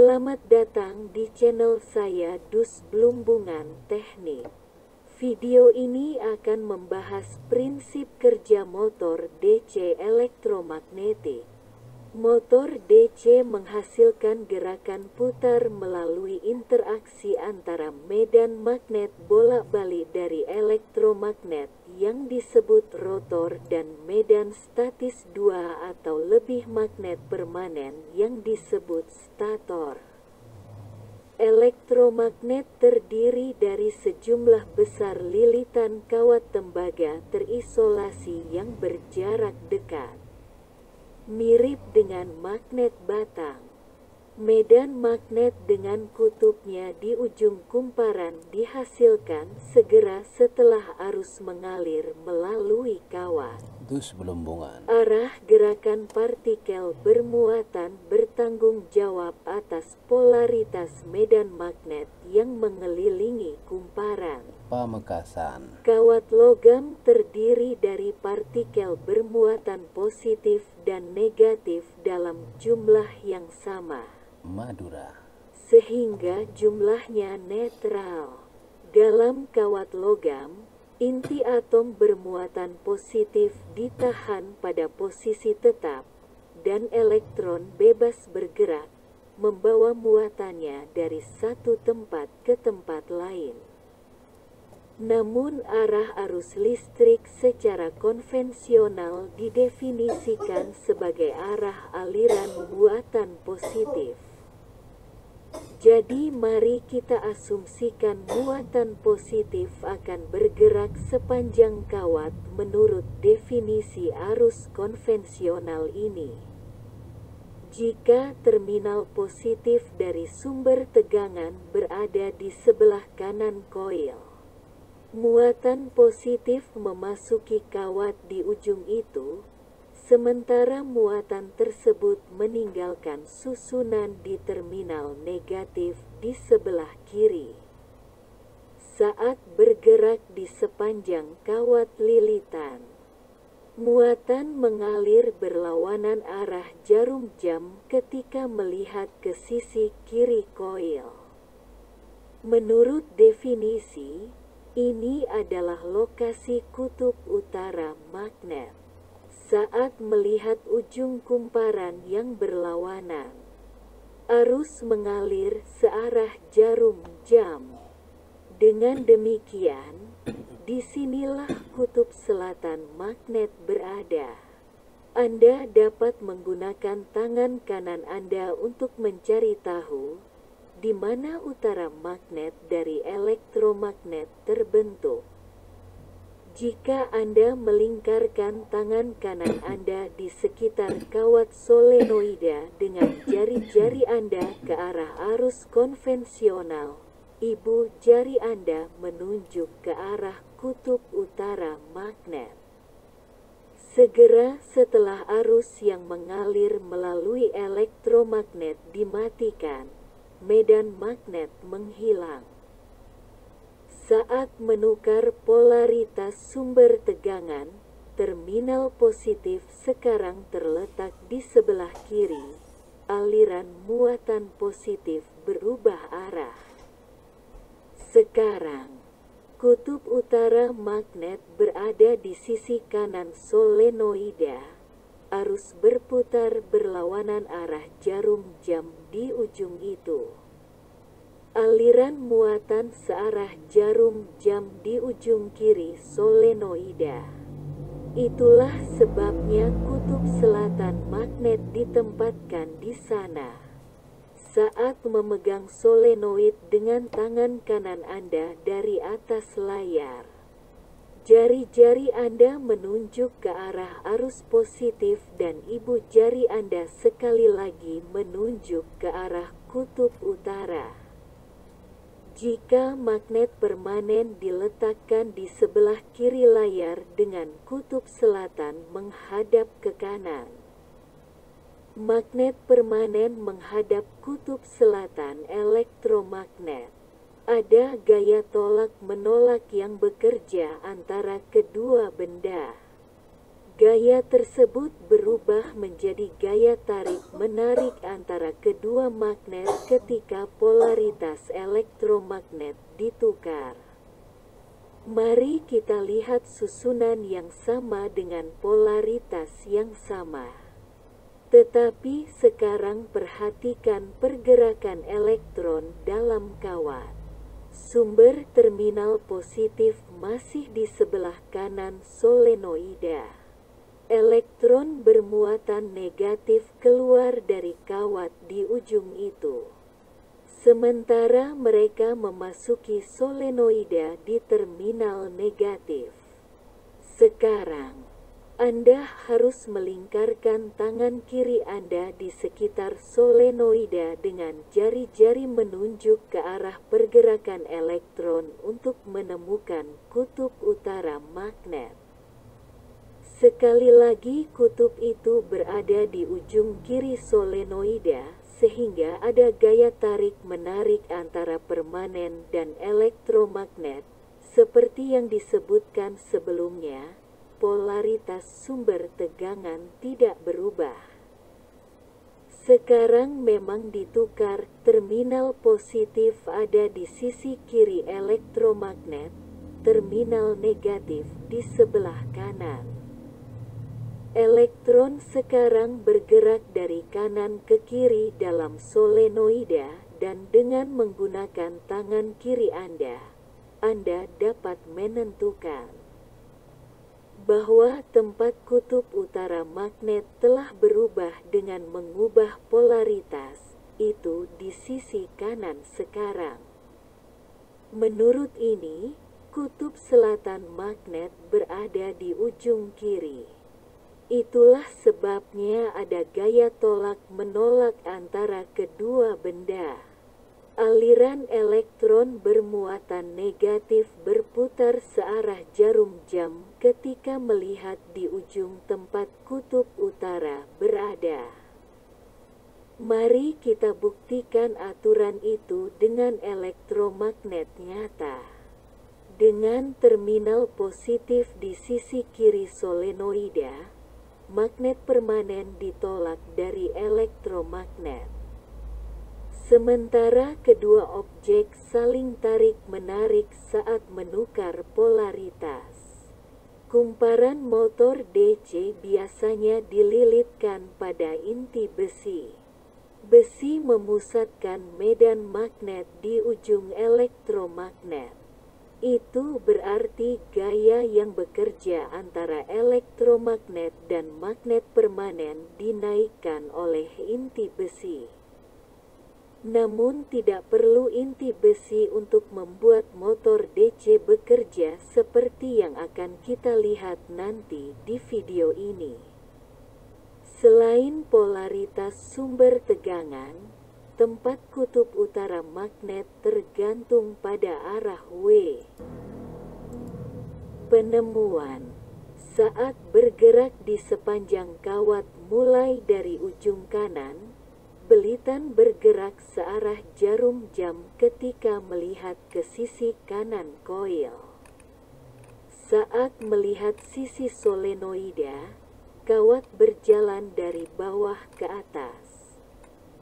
Selamat datang di channel saya Dus Blumbungan Teknik. Video ini akan membahas prinsip kerja motor DC elektromagnetik. Motor DC menghasilkan gerakan putar melalui interaksi antara medan magnet bolak-balik dari elektromagnet yang disebut rotor dan medan statis dua atau lebih magnet permanen yang disebut stator. Elektromagnet terdiri dari sejumlah besar lilitan kawat tembaga terisolasi yang berjarak dekat. Mirip dengan magnet batang. Medan magnet dengan kutubnya di ujung kumparan dihasilkan segera setelah arus mengalir melalui kawat. Dus Blumbungan. Arah gerakan partikel bermuatan bertanggung jawab atas polaritas medan magnet yang mengelilingi kumparan. Pamekasan. Kawat logam terdiri dari partikel bermuatan positif dan negatif dalam jumlah yang sama, Madura. sehingga jumlahnya netral. Dalam kawat logam, inti atom bermuatan positif ditahan pada posisi tetap, dan elektron bebas bergerak, membawa muatannya dari satu tempat ke tempat lain. Namun arah arus listrik secara konvensional didefinisikan sebagai arah aliran muatan positif. Jadi mari kita asumsikan muatan positif akan bergerak sepanjang kawat menurut definisi arus konvensional ini. Jika terminal positif dari sumber tegangan berada di sebelah kanan koil, muatan positif memasuki kawat di ujung itu, sementara muatan tersebut meninggalkan susunan di terminal negatif di sebelah kiri. Saat bergerak di sepanjang kawat lilitan, muatan mengalir berlawanan arah jarum jam ketika melihat ke sisi kiri koil. Menurut definisi, ini adalah lokasi kutub utara magnet. Saat melihat ujung kumparan yang berlawanan, arus mengalir searah jarum jam. Dengan demikian, disinilah kutub selatan magnet berada. Anda dapat menggunakan tangan kanan Anda untuk mencari tahu di mana utara magnet dari elektromagnet terbentuk. Jika Anda melingkarkan tangan kanan Anda di sekitar kawat solenoida dengan jari-jari Anda ke arah arus konvensional, ibu jari Anda menunjuk ke arah kutub utara magnet. Segera setelah arus yang mengalir melalui elektromagnet dimatikan, medan magnet menghilang. Saat menukar polaritas sumber tegangan, terminal positif sekarang terletak di sebelah kiri. Aliran muatan positif berubah arah. Sekarang, kutub utara magnet berada di sisi kanan solenoida. Arus berputar berlawanan arah jarum jam di ujung itu. Aliran muatan searah jarum jam di ujung kiri solenoida. Itulah sebabnya kutub selatan magnet ditempatkan di sana. Saat memegang solenoid dengan tangan kanan Anda dari atas layar, jari-jari Anda menunjuk ke arah arus positif dan ibu jari Anda sekali lagi menunjuk ke arah kutub utara. Jika magnet permanen diletakkan di sebelah kiri layar dengan kutub selatan menghadap ke kanan, magnet permanen menghadap kutub selatan elektromagnet. Ada gaya tolak-menolak yang bekerja antara kedua benda. Gaya tersebut berubah menjadi gaya tarik-menarik antara kedua magnet ketika polaritas elektromagnet ditukar. Mari kita lihat susunan yang sama dengan polaritas yang sama. Tetapi sekarang perhatikan pergerakan elektron dalam kawat. Sumber terminal positif masih di sebelah kanan solenoida. Elektron bermuatan negatif keluar dari kawat di ujung itu. Sementara mereka memasuki solenoida di terminal negatif. Sekarang, Anda harus melingkarkan tangan kiri Anda di sekitar solenoida dengan jari-jari menunjuk ke arah pergerakan elektron untuk menemukan kutub utara magnet. Sekali lagi kutub itu berada di ujung kiri solenoida, sehingga ada gaya tarik-menarik antara permanen dan elektromagnet. Seperti yang disebutkan sebelumnya, polaritas sumber tegangan tidak berubah. Sekarang memang ditukar, terminal positif ada di sisi kiri elektromagnet, terminal negatif di sebelah kanan. Elektron sekarang bergerak dari kanan ke kiri dalam solenoida dan dengan menggunakan tangan kiri Anda dapat menentukan bahwa tempat kutub utara magnet telah berubah dengan mengubah polaritas itu di sisi kanan sekarang. Menurut ini, kutub selatan magnet berada di ujung kiri. Itulah sebabnya ada gaya tolak-menolak antara kedua benda. Aliran elektron bermuatan negatif berputar searah jarum jam ketika melihat di ujung tempat kutub utara berada. Mari kita buktikan aturan itu dengan elektromagnet nyata. Dengan terminal positif di sisi kiri solenoida, magnet permanen ditolak dari elektromagnet. Sementara kedua objek saling tarik-menarik saat menukar polaritas. Kumparan motor DC biasanya dililitkan pada inti besi. Besi memusatkan medan magnet di ujung elektromagnet. Itu berarti gaya yang bekerja antara elektromagnet dan magnet permanen dinaikkan oleh inti besi. Namun tidak perlu inti besi untuk membuat motor DC bekerja seperti yang akan kita lihat nanti di video ini. Selain polaritas sumber tegangan, tempat kutub utara magnet tergantung pada arah W. Penemuan: saat bergerak di sepanjang kawat mulai dari ujung kanan, belitan bergerak searah jarum jam ketika melihat ke sisi kanan koil. Saat melihat sisi solenoida, kawat berjalan dari bawah ke atas.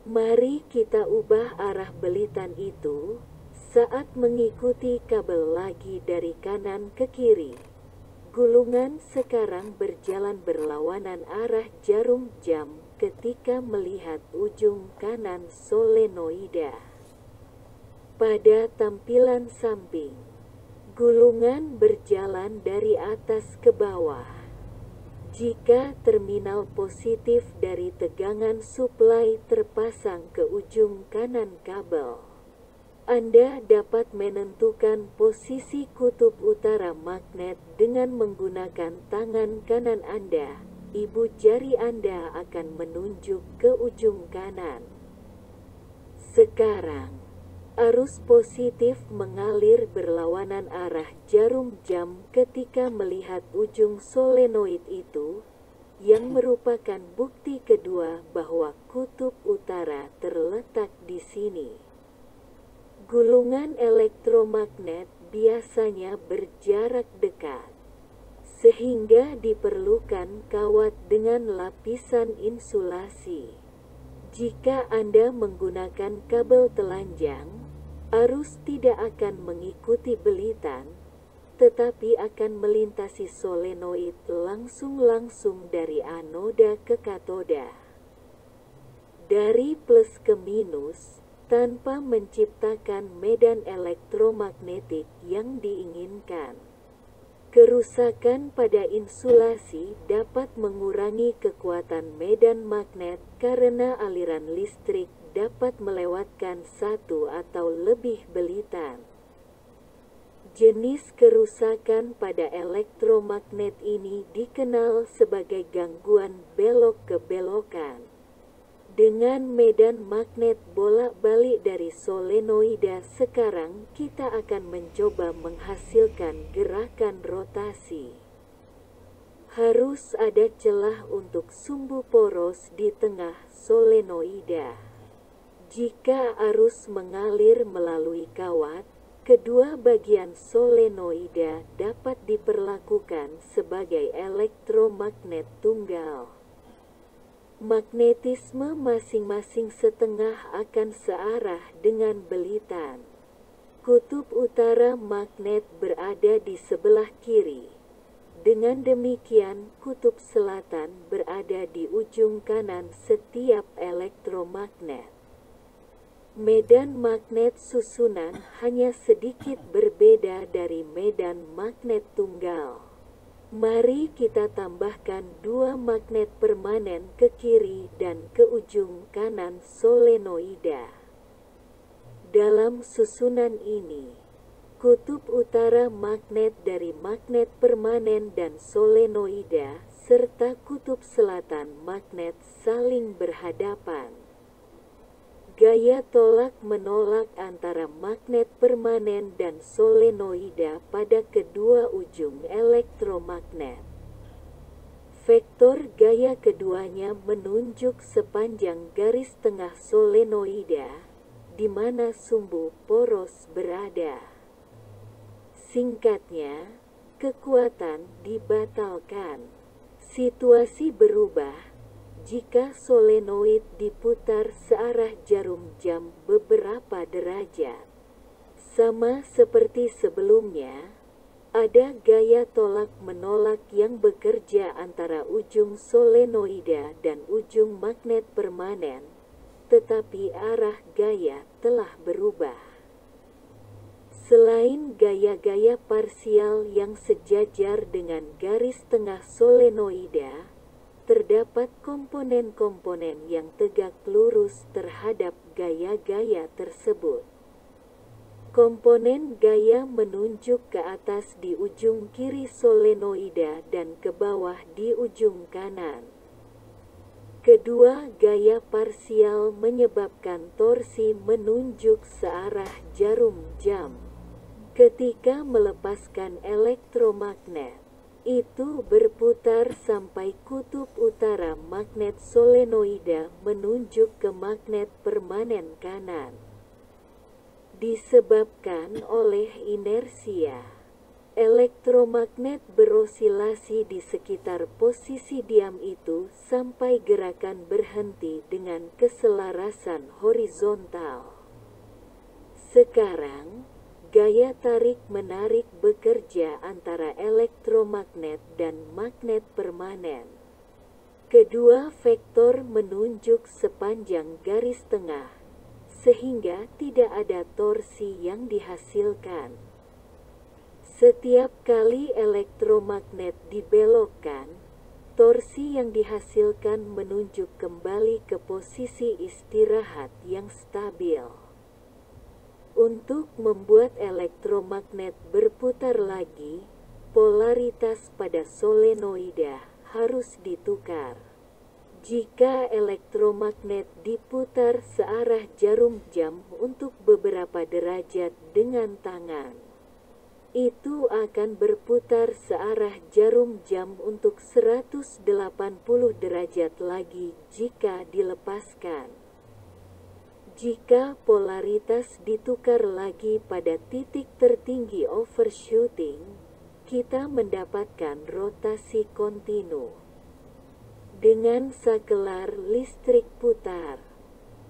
Mari kita ubah arah belitan itu saat mengikuti kabel lagi dari kanan ke kiri. Gulungan sekarang berjalan berlawanan arah jarum jam ketika melihat ujung kanan solenoida. Pada tampilan samping, gulungan berjalan dari atas ke bawah. Jika terminal positif dari tegangan suplai terpasang ke ujung kanan kabel, Anda dapat menentukan posisi kutub utara magnet dengan menggunakan tangan kanan Anda. Ibu jari Anda akan menunjuk ke ujung kanan. Sekarang, arus positif mengalir berlawanan arah jarum jam ketika melihat ujung solenoid itu, yang merupakan bukti kedua bahwa kutub utara terletak di sini. Gulungan elektromagnet biasanya berjarak dekat. sehingga diperlukan kawat dengan lapisan insulasi. Jika Anda menggunakan kabel telanjang, arus tidak akan mengikuti belitan, tetapi akan melintasi solenoid langsung dari anoda ke katoda, dari plus ke minus, tanpa menciptakan medan elektromagnetik yang diinginkan. Kerusakan pada insulasi dapat mengurangi kekuatan medan magnet karena aliran listrik dapat melewatkan satu atau lebih belitan. Jenis kerusakan pada elektromagnet ini dikenal sebagai gangguan belok-kebelokan. Dengan medan magnet bolak-balik dari solenoida, sekarang kita akan mencoba menghasilkan gerakan rotasi. Harus ada celah untuk sumbu poros di tengah solenoida. Jika arus mengalir melalui kawat, kedua bagian solenoida dapat diperlakukan sebagai elektromagnet tunggal. Magnetisme masing-masing setengah akan searah dengan belitan. Kutub utara magnet berada di sebelah kiri. Dengan demikian, kutub selatan berada di ujung kanan setiap elektromagnet. Medan magnet susunan hanya sedikit berbeda dari medan magnet tunggal. Mari kita tambahkan dua magnet permanen ke kiri dan ke ujung kanan solenoida. Dalam susunan ini, kutub utara magnet dari magnet permanen dan solenoida serta kutub selatan magnet saling berhadapan. Gaya tolak-menolak antara magnet permanen dan solenoida pada kedua ujung elektromagnet. Vektor gaya keduanya menunjuk sepanjang garis tengah solenoida, di mana sumbu poros berada. Singkatnya, kekuatan dibatalkan. Situasi berubah jika solenoid diputar searah jarum jam beberapa derajat. Sama seperti sebelumnya, ada gaya tolak-menolak yang bekerja antara ujung solenoida dan ujung magnet permanen, tetapi arah gaya telah berubah. Selain gaya-gaya parsial yang sejajar dengan garis tengah solenoida, terdapat komponen-komponen yang tegak lurus terhadap gaya-gaya tersebut. Komponen gaya menunjuk ke atas di ujung kiri solenoida dan ke bawah di ujung kanan. Kedua gaya parsial menyebabkan torsi menunjuk searah jarum jam. Ketika melepaskan elektromagnet, itu berputar sampai kutub utara magnet solenoida menunjuk ke magnet permanen kanan. Disebabkan oleh inersia, elektromagnet berosilasi di sekitar posisi diam itu sampai gerakan berhenti dengan keselarasan horizontal. Sekarang, gaya tarik-menarik bekerja antara elektromagnet dan magnet permanen. Kedua vektor menunjuk sepanjang garis tengah, sehingga tidak ada torsi yang dihasilkan. Setiap kali elektromagnet dibelokkan, torsi yang dihasilkan menunjuk kembali ke posisi istirahat yang stabil. Untuk membuat elektromagnet berputar lagi, polaritas pada solenoida harus ditukar. Jika elektromagnet diputar searah jarum jam untuk beberapa derajat dengan tangan, itu akan berputar searah jarum jam untuk 180 derajat lagi jika dilepaskan. Jika polaritas ditukar lagi pada titik tertinggi overshooting, kita mendapatkan rotasi kontinu. Dengan sakelar listrik putar,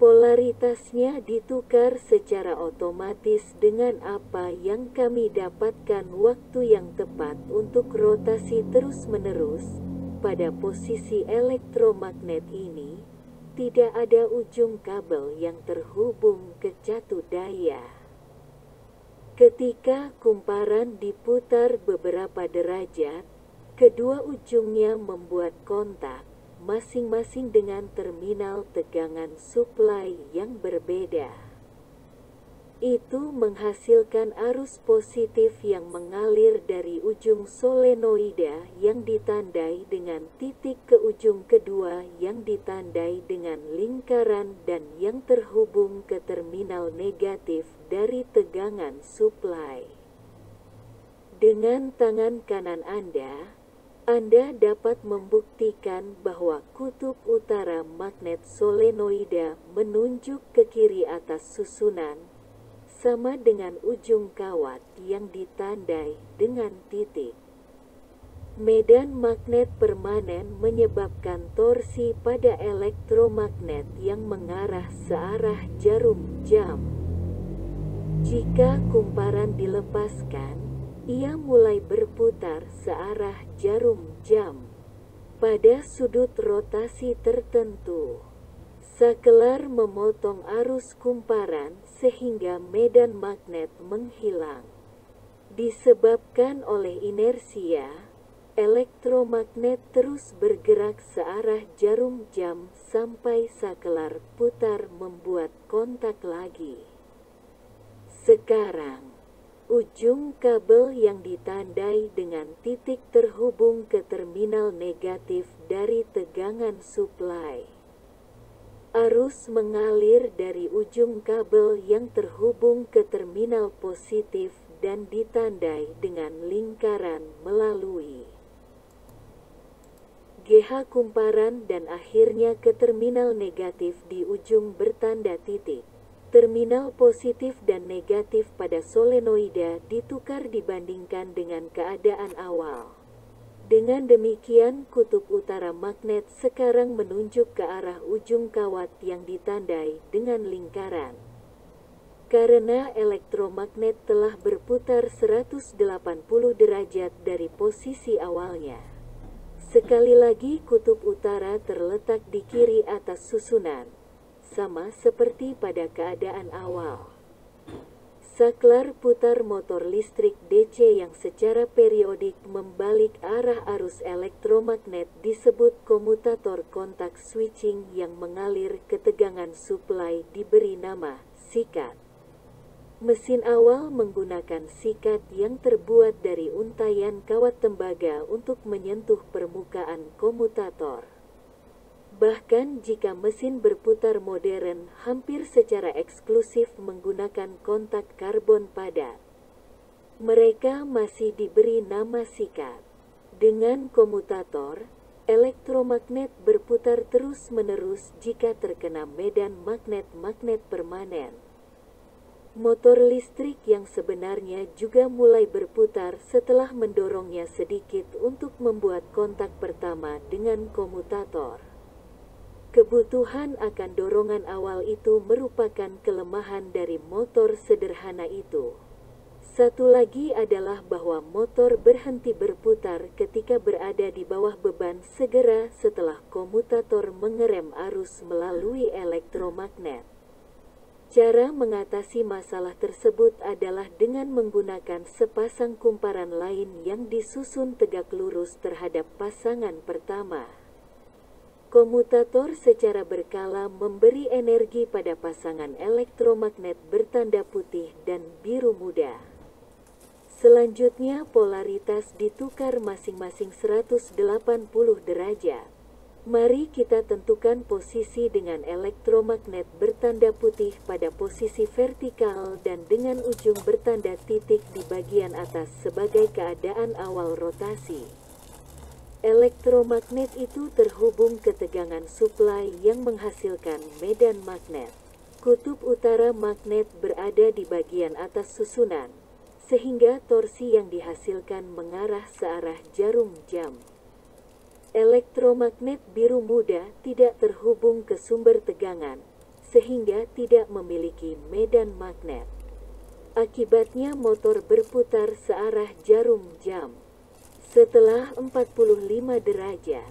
polaritasnya ditukar secara otomatis dengan apa yang kami dapatkan waktu yang tepat untuk rotasi terus-menerus. Pada posisi elektromagnet ini, tidak ada ujung kabel yang terhubung ke catu daya. Ketika kumparan diputar beberapa derajat, kedua ujungnya membuat kontak, masing-masing dengan terminal tegangan suplai yang berbeda. Itu menghasilkan arus positif yang mengalir dari ujung solenoida yang ditandai dengan titik ke ujung kedua yang ditandai dengan lingkaran dan yang terhubung ke terminal negatif dari tegangan suplai. Dengan tangan kanan Anda dapat membuktikan bahwa kutub utara magnet solenoida menunjuk ke kiri atas susunan, sama dengan ujung kawat yang ditandai dengan titik. Medan magnet permanen menyebabkan torsi pada elektromagnet yang mengarah searah jarum jam. Jika kumparan dilepaskan, ia mulai berputar searah jarum jam pada sudut rotasi tertentu. Sakelar memotong arus kumparan sehingga medan magnet menghilang. Disebabkan oleh inersia, elektromagnet terus bergerak searah jarum jam sampai sakelar putar membuat kontak lagi. Sekarang, ujung kabel yang ditandai dengan titik terhubung ke terminal negatif dari tegangan suplai. Arus mengalir dari ujung kabel yang terhubung ke terminal positif dan ditandai dengan lingkaran melalui GH kumparan dan akhirnya ke terminal negatif di ujung bertanda titik. Terminal positif dan negatif pada solenoida ditukar dibandingkan dengan keadaan awal. Dengan demikian, kutub utara magnet sekarang menunjuk ke arah ujung kawat yang ditandai dengan lingkaran. Karena elektromagnet telah berputar 180 derajat dari posisi awalnya. Sekali lagi, kutub utara terletak di kiri atas susunan, sama seperti pada keadaan awal. Saklar putar motor listrik DC yang secara periodik membalik arah arus elektromagnet disebut komutator kontak switching yang mengalir ke tegangan suplai diberi nama sikat. Mesin awal menggunakan sikat yang terbuat dari untaian kawat tembaga untuk menyentuh permukaan komutator. Bahkan jika mesin berputar modern hampir secara eksklusif menggunakan kontak karbon padat, mereka masih diberi nama sikat. Dengan komutator, elektromagnet berputar terus-menerus jika terkena medan magnet permanen. Motor listrik yang sebenarnya juga mulai berputar setelah mendorongnya sedikit untuk membuat kontak pertama dengan komutator. Kebutuhan akan dorongan awal itu merupakan kelemahan dari motor sederhana itu. Satu lagi adalah bahwa motor berhenti berputar ketika berada di bawah beban segera setelah komutator mengerem arus melalui elektromagnet. Cara mengatasi masalah tersebut adalah dengan menggunakan sepasang kumparan lain yang disusun tegak lurus terhadap pasangan pertama. Komutator secara berkala memberi energi pada pasangan elektromagnet bertanda putih dan biru muda. Selanjutnya polaritas ditukar masing-masing 180 derajat. Mari kita tentukan posisi dengan elektromagnet bertanda putih pada posisi vertikal dan dengan ujung bertanda titik di bagian atas sebagai keadaan awal rotasi. Elektromagnet itu terhubung ke tegangan suplai yang menghasilkan medan magnet. Kutub utara magnet berada di bagian atas susunan, sehingga torsi yang dihasilkan mengarah searah jarum jam. Elektromagnet biru muda tidak terhubung ke sumber tegangan, sehingga tidak memiliki medan magnet. Akibatnya motor berputar searah jarum jam. Setelah 45 derajat,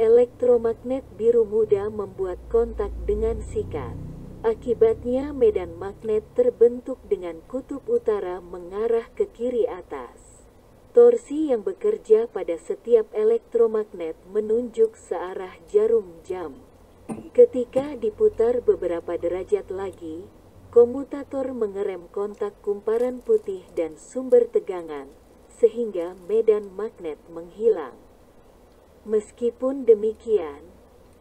elektromagnet biru muda membuat kontak dengan sikat. Akibatnya medan magnet terbentuk dengan kutub utara mengarah ke kiri atas. Torsi yang bekerja pada setiap elektromagnet menunjuk searah jarum jam. Ketika diputar beberapa derajat lagi, komutator mengerem kontak kumparan putih dan sumber tegangan, sehingga medan magnet menghilang. Meskipun demikian,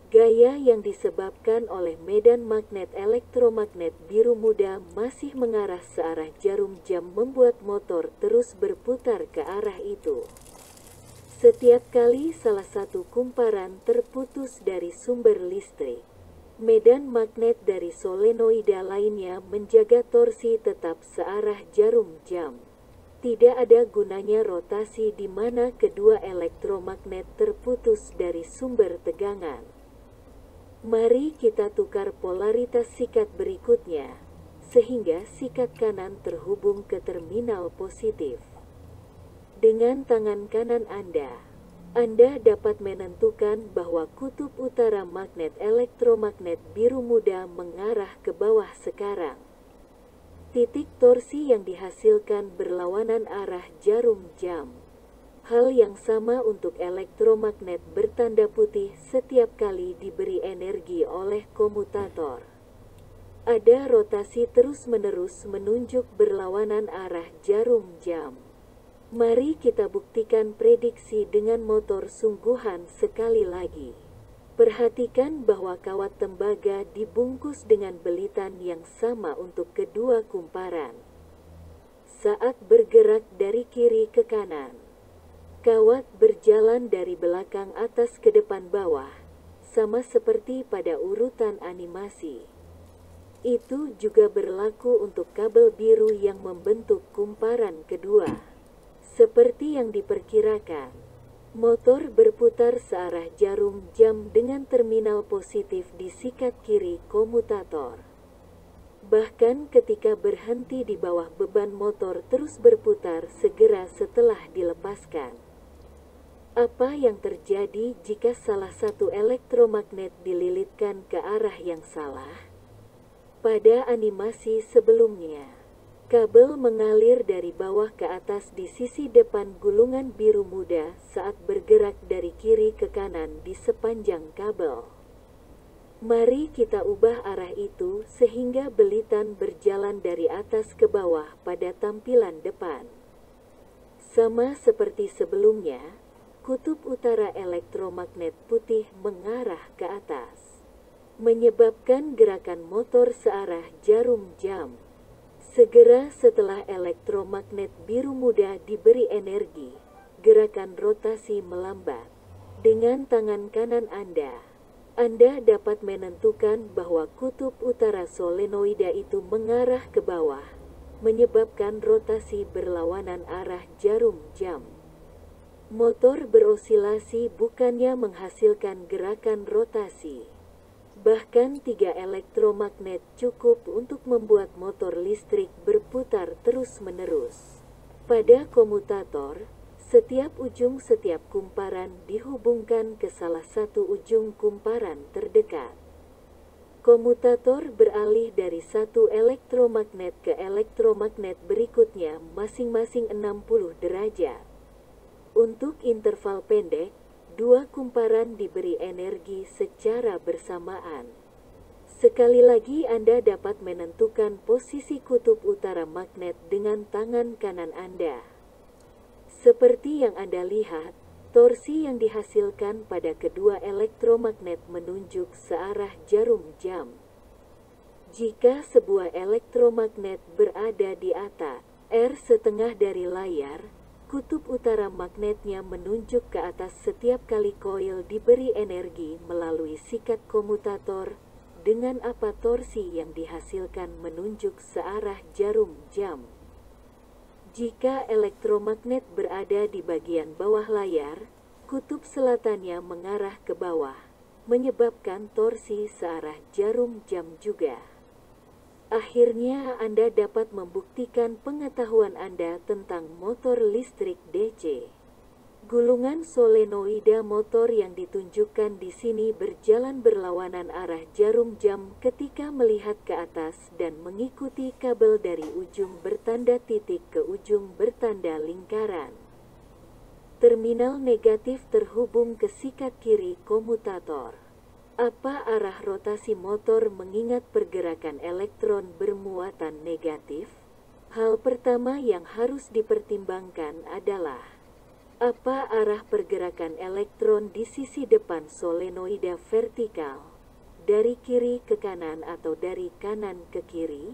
gaya yang disebabkan oleh medan magnet elektromagnet biru muda masih mengarah searah jarum jam membuat motor terus berputar ke arah itu. Setiap kali salah satu kumparan terputus dari sumber listrik, medan magnet dari solenoida lainnya menjaga torsi tetap searah jarum jam. Tidak ada gunanya rotasi di mana kedua elektromagnet terputus dari sumber tegangan. Mari kita tukar polaritas sikat berikutnya, sehingga sikat kanan terhubung ke terminal positif. Dengan tangan kanan Anda dapat menentukan bahwa kutub utara magnet elektromagnet biru muda mengarah ke bawah sekarang. Titik torsi yang dihasilkan berlawanan arah jarum jam. Hal yang sama untuk elektromagnet bertanda putih setiap kali diberi energi oleh komutator. Ada rotasi terus-menerus menunjuk berlawanan arah jarum jam. Mari kita buktikan prediksi dengan motor sungguhan sekali lagi. Perhatikan bahwa kawat tembaga dibungkus dengan belitan yang sama untuk kedua kumparan. Saat bergerak dari kiri ke kanan, kawat berjalan dari belakang atas ke depan bawah, sama seperti pada urutan animasi. Itu juga berlaku untuk kabel biru yang membentuk kumparan kedua. Seperti yang diperkirakan, motor berputar searah jarum jam dengan terminal positif di sikat kiri komutator. Bahkan ketika berhenti di bawah beban motor terus berputar segera setelah dilepaskan. Apa yang terjadi jika salah satu elektromagnet dililitkan ke arah yang salah? Pada animasi sebelumnya, kabel mengalir dari bawah ke atas di sisi depan gulungan biru muda saat bergerak dari kiri ke kanan di sepanjang kabel. Mari kita ubah arah itu sehingga belitan berjalan dari atas ke bawah pada tampilan depan. Sama seperti sebelumnya, kutub utara elektromagnet putih mengarah ke atas, menyebabkan gerakan motor searah jarum jam. Segera setelah elektromagnet biru muda diberi energi, gerakan rotasi melambat. Dengan tangan kanan Anda dapat menentukan bahwa kutub utara solenoida itu mengarah ke bawah, menyebabkan rotasi berlawanan arah jarum jam. Motor berosilasi bukannya menghasilkan gerakan rotasi. Bahkan 3 elektromagnet cukup untuk membuat motor listrik berputar terus-menerus. Pada komutator, setiap ujung setiap kumparan dihubungkan ke salah satu ujung kumparan terdekat. Komutator beralih dari satu elektromagnet ke elektromagnet berikutnya masing-masing 60 derajat. Untuk interval pendek, 2 kumparan diberi energi secara bersamaan. Sekali lagi Anda dapat menentukan posisi kutub utara magnet dengan tangan kanan Anda. Seperti yang Anda lihat, torsi yang dihasilkan pada kedua elektromagnet menunjuk searah jarum jam. Jika sebuah elektromagnet berada di atas R setengah dari layar, kutub utara magnetnya menunjuk ke atas setiap kali koil diberi energi melalui sikat komutator, dengan apa torsi yang dihasilkan menunjuk searah jarum jam. Jika elektromagnet berada di bagian bawah layar, kutub selatannya mengarah ke bawah, menyebabkan torsi searah jarum jam juga. Akhirnya Anda dapat membuktikan pengetahuan Anda tentang motor listrik DC. Gulungan solenoida motor yang ditunjukkan di sini berjalan berlawanan arah jarum jam ketika melihat ke atas dan mengikuti kabel dari ujung bertanda titik ke ujung bertanda lingkaran. Terminal negatif terhubung ke sikat kiri komutator. Apa arah rotasi motor mengingat pergerakan elektron bermuatan negatif? Hal pertama yang harus dipertimbangkan adalah apa arah pergerakan elektron di sisi depan solenoida vertikal, dari kiri ke kanan atau dari kanan ke kiri?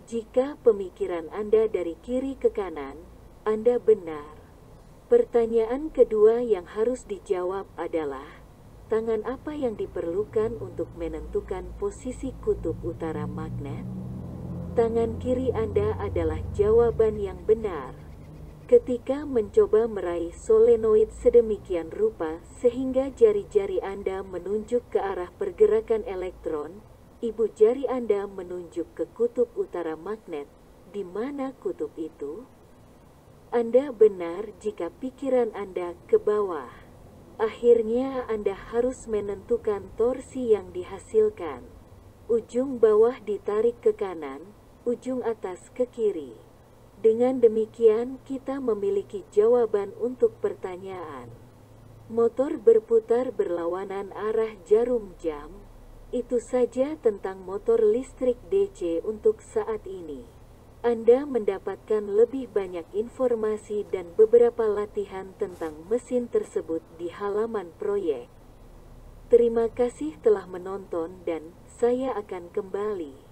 Jika pemikiran Anda dari kiri ke kanan, Anda benar. Pertanyaan kedua yang harus dijawab adalah, tangan apa yang diperlukan untuk menentukan posisi kutub utara magnet? Tangan kiri Anda adalah jawaban yang benar. Ketika mencoba meraih solenoid sedemikian rupa sehingga jari-jari Anda menunjuk ke arah pergerakan elektron, ibu jari Anda menunjuk ke kutub utara magnet. Di mana kutub itu? Anda benar jika pikiran Anda ke bawah. Akhirnya Anda harus menentukan torsi yang dihasilkan. Ujung bawah ditarik ke kanan, ujung atas ke kiri. Dengan demikian kita memiliki jawaban untuk pertanyaan. Motor berputar berlawanan arah jarum jam. Itu saja tentang motor listrik DC untuk saat ini. Anda mendapatkan lebih banyak informasi dan beberapa latihan tentang mesin tersebut di halaman proyek. Terima kasih telah menonton dan saya akan kembali.